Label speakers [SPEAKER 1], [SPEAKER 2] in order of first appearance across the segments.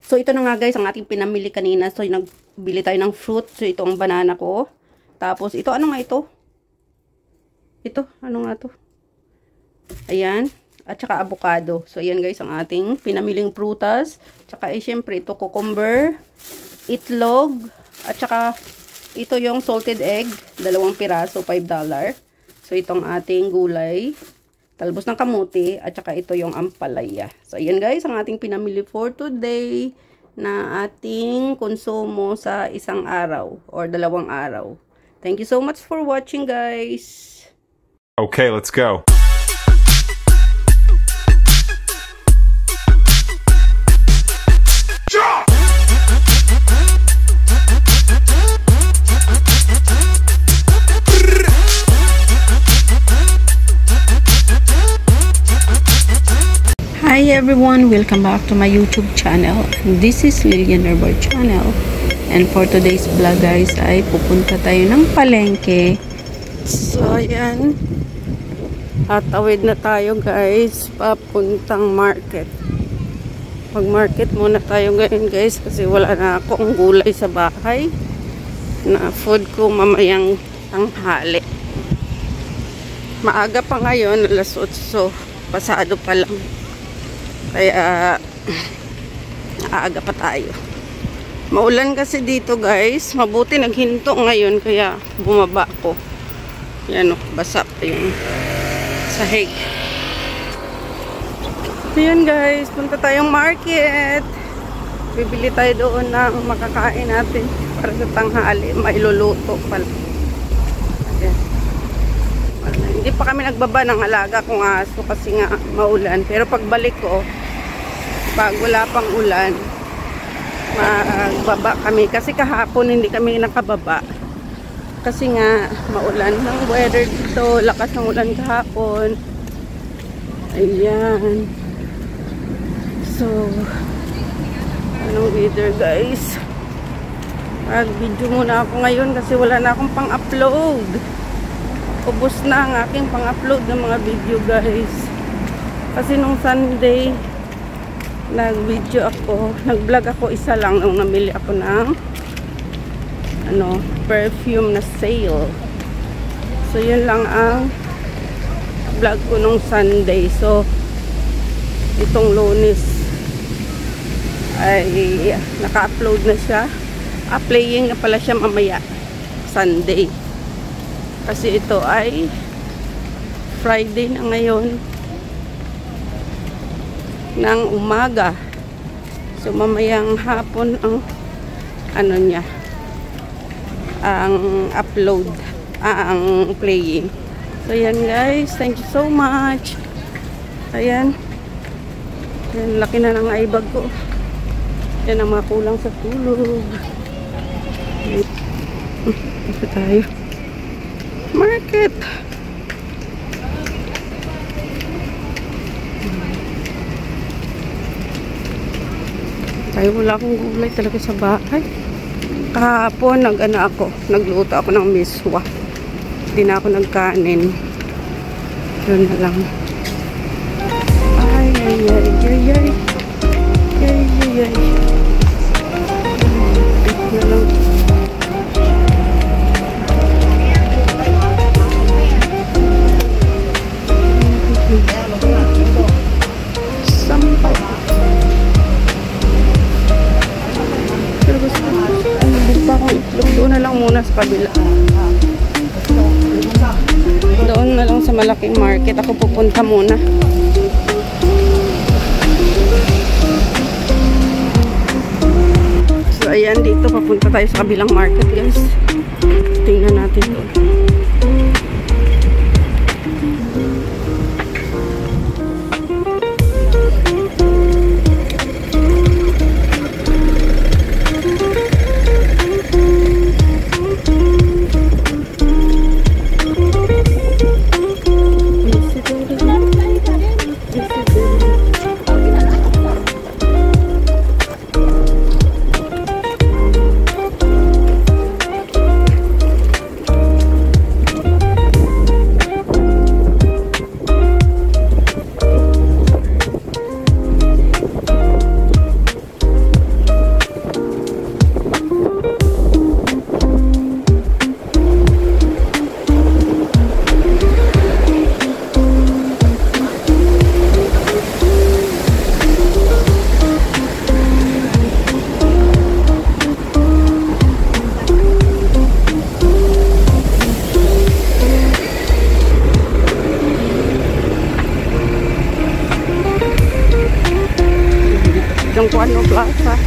[SPEAKER 1] So, ito na nga guys, ang ating pinamili kanina. So, nagbili tayo ng fruit. So, ito ang banana ko. Tapos, ito, ano nga ito? Ito, ano nga to? Ayan. At saka avocado. So, ayan guys, ang ating pinamiling prutas. Tsaka, syempre, ito, cucumber, itlog, at saka, ito yung salted egg. 2 piraso, $5. So, itong ating gulay. Talbos ng kamuti, at saka ito yung ampalaya. So, ayan guys, ang ating pinamili for today na ating konsumo sa isang araw or 2 araw. Thank you so much for watching guys.
[SPEAKER 2] Okay, let's go.
[SPEAKER 1] Hi everyone, welcome back to my YouTube channel. This is Lilian Herbal Channel. And for today's vlog guys ay pupunta tayo ng palengke. So ayan, tatawid na tayo guys papuntang market. Mag-market muna tayo ngayon guys kasi wala na akong gulay sa bahay na food ko mamayang tanghali. Maaga pa ngayon, alas 8, pasado pa lang. Kaya, aaga pa tayo. Maulan kasi dito guys. Mabuti naghinto ngayon. Kaya, bumaba ko. Yan o, basa pa yung sahig. So yan guys, punta tayong market. Bibili tayo doon ng makakain natin para sa tanghali. Mailuluto pala. Ayan. Hindi pa kami nagbaba ng alaga kong aso kasi nga maulan. Pero pagbalik ko, pag wala pang ulan, magbaba kami. Kasi kahapon hindi kami nakababa. Kasi nga maulan ng weather dito. Lakas ng ulan kahapon. Ayan. So, anong weather guys? Mag-video muna ako ngayon kasi wala na akong pang-upload. Ubus na ang aking pang-upload ng mga video guys. Kasi nung Sunday, nag-video ako, nag-vlog ako isa lang nung namili ako ng perfume na sale. So, yun lang ang vlog ko nung Sunday. So, itong Lunes ay naka-upload na siya. Playing na pala siya mamaya, Sunday. Kasi ito ay Friday na ngayon ng umaga. So mamayang hapon ang niya, ang upload, ang playing. So yan guys, thank you so much. Ayan. Yan, laki na ng ibag ko. Yan ang mga kulang sa tulog. Ito tayo. Market. Tayo wala akong gulay talaga sa bahay. Kahapon nagluto ako ng miswa. Hindi na ako nagkanin. Yun na lang. Ay, ay, ay, ay, ay. Ay, ay, ay. Ito na lang. Sampay. Pero gusto ko, pa akong itlog. Doon na lang muna sa kabila. Doon na lang sa malaking market. Ako pupunta muna. So, ayan. Dito papunta tayo sa kabilang market, guys. Tingnan natin doon. pasa.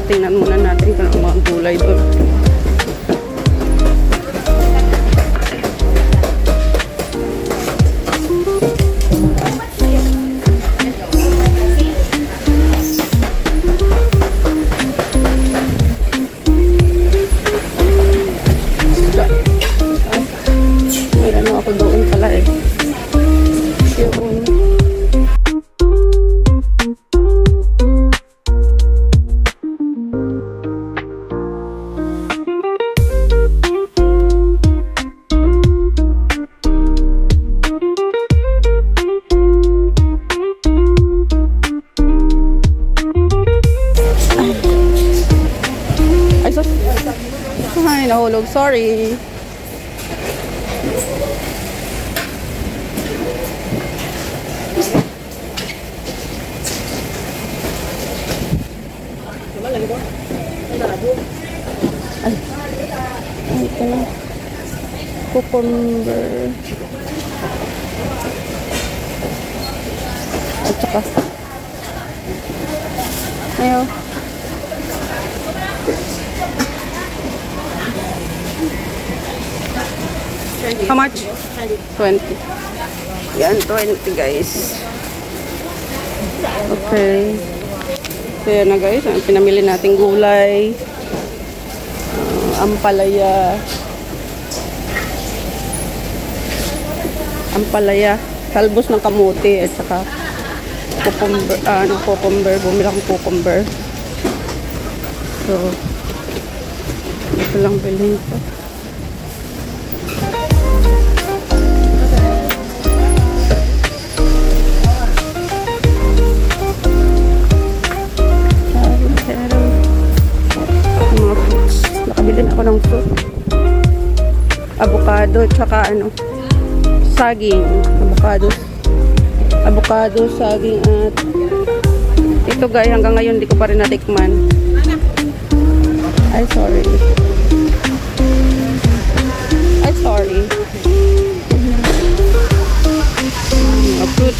[SPEAKER 1] Tingnan muna natin kung ang mga gulay doon. May ano ako doon pala eh. Yun. Ay, nahulog. Sorry. Ay. Ay, ito na. Cucumber. At saka. Ayaw. How much? 20. Yan, 20 guys. Okay. So yan na guys, ang pinamili nating gulay. Ampalaya. Ampalaya. Talbos ng kamuti at saka cucumber. Cucumber. Bumili akong cucumber. So, ito lang bilhin ko. Nakabili na ako ng fruit. Avocado, tsaka saging. Avocado, saging at ito guys, hanggang ngayon hindi ko pa rin natikman. Ay, sorry. Ay, sorry. Fruit.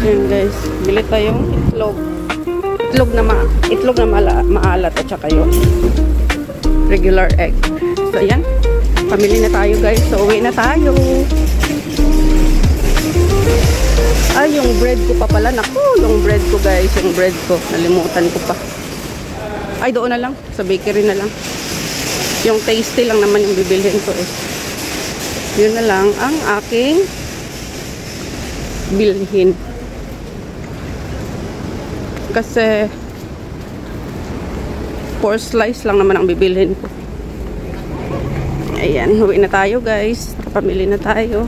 [SPEAKER 1] Ayan guys, bili tayong itlog. Itlog na maalat at saka yung regular egg. So ayan, pamili na tayo guys. So uwi na tayo. Ay, yung bread ko pa pala. Naku, yung bread ko guys. Yung bread ko, nalimutan ko pa. Ay, doon na lang. Sa bakery na lang. Yung tasty lang naman yung bibilhin ko eh. Yun na lang ang aking bilhin. Kasi 4 slice lang naman ang bibilhin ko. Ayan, uwi na tayo guys. Nakapamili na tayo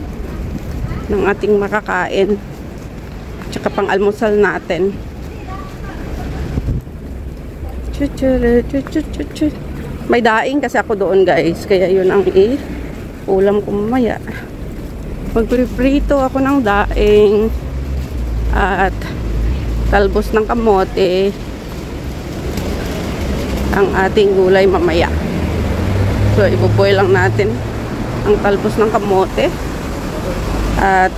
[SPEAKER 1] ng ating makakain. Tsaka pang almusal natin. May daing kasi ako doon guys. Kaya yun ang ulam ko mamaya. Magpriprito ako ng daing. At talbos ng kamote, ang ating gulay mamaya. So, ibuboil lang natin ang talbos ng kamote. At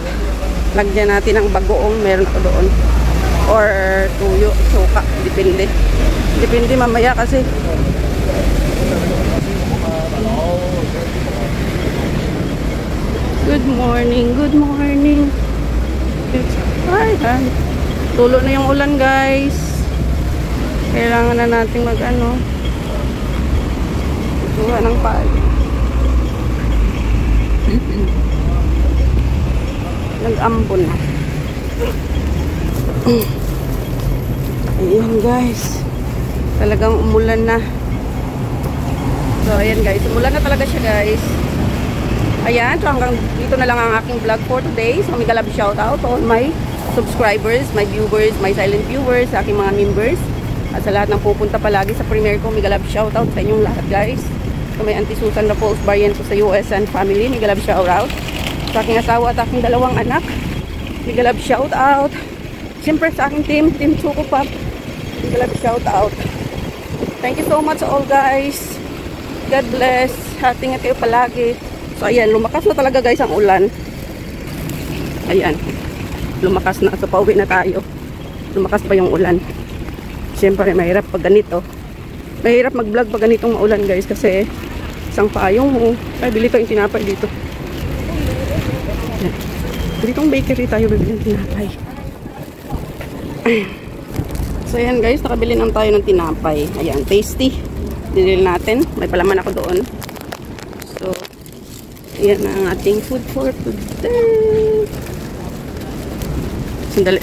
[SPEAKER 1] lagyan natin ng bagoong meron ko doon. Or tuyo, suka. Depende. Depende mamaya kasi. Good morning, good morning. Ayan. Tulo na yung ulan, guys. Kailangan na natin mag-ano. Tuwa ng pali. Nag-ambon na. Ayan, guys. Talagang umulan na. So, ayan, guys. Umulan na talaga siya, guys. Ayan, so hanggang dito na lang ang aking vlog for today. So, mega love shout out to all my subscribers, my viewers, my silent viewers, sa aking mga members. At sa lahat ng pupunta palagi sa premiere ko, mega love shout out sa inyong lahat, guys. So, may Auntie Susan Rapols variant ko sa US and family, mega love shout out. Sa aking asawa at aking dalawang anak, mega love shout out. Siyempre sa aking team Choco Pop, mega love shout out. Thank you so much all, guys. God bless. Ingat kayo palagi. So, ayan, lumakas na talaga, guys, ang ulan. Ayan. Lumakas na. So, pauwi na tayo. Lumakas pa yung ulan. Siyempre, mahirap pag ganito. Mahirap mag-vlog pag ganitong maulan, guys, kasi isang payong mo. Ay, bili ko yung tinapay dito. Ayan. Ditong bakery tayo bibili ng tinapay. Ayan. So, ayan, guys, nakabili lang tayo ng tinapay. Ayan, tasty. Dinil natin. May palaman ako doon. So, ayan na ang ating food for today. Sandali.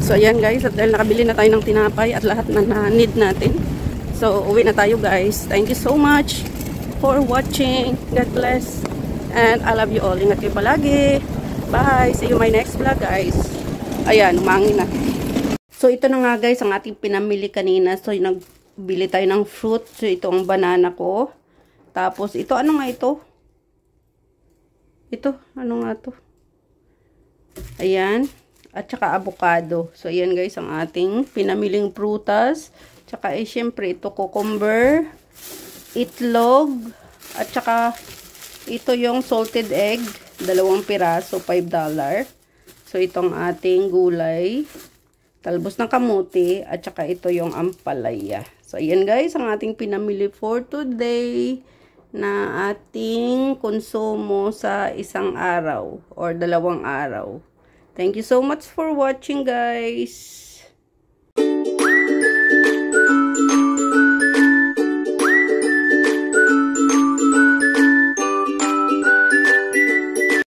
[SPEAKER 1] So, ayan, guys. At dahil nakabili na tayo ng tinapay at lahat na need natin. So, uwi na tayo, guys. Thank you so much for watching. God bless. And I love you all. Ingat kayo palagi. Bye. See you my next vlog, guys. Ayan, umangin na. So, ito na nga, guys, ang ating pinamili kanina. So, nagbili tayo ng fruit. So, ito ang banana ko. Tapos, ito, ano nga ito? Ito, ano nga to? Ayan. At saka avocado. So, ayan, guys, ang ating pinamiling prutas. Tsaka, syempre, ito, cucumber, itlog, at saka, ito yung salted egg. 2 piraso, $5. So, itong ating gulay. Talbos ng kamuti, at saka ito yung ampalaya. So, ayan, guys, ang ating pinamili for today na ating konsumo sa isang araw or 2 araw. Thank you so much for watching, guys.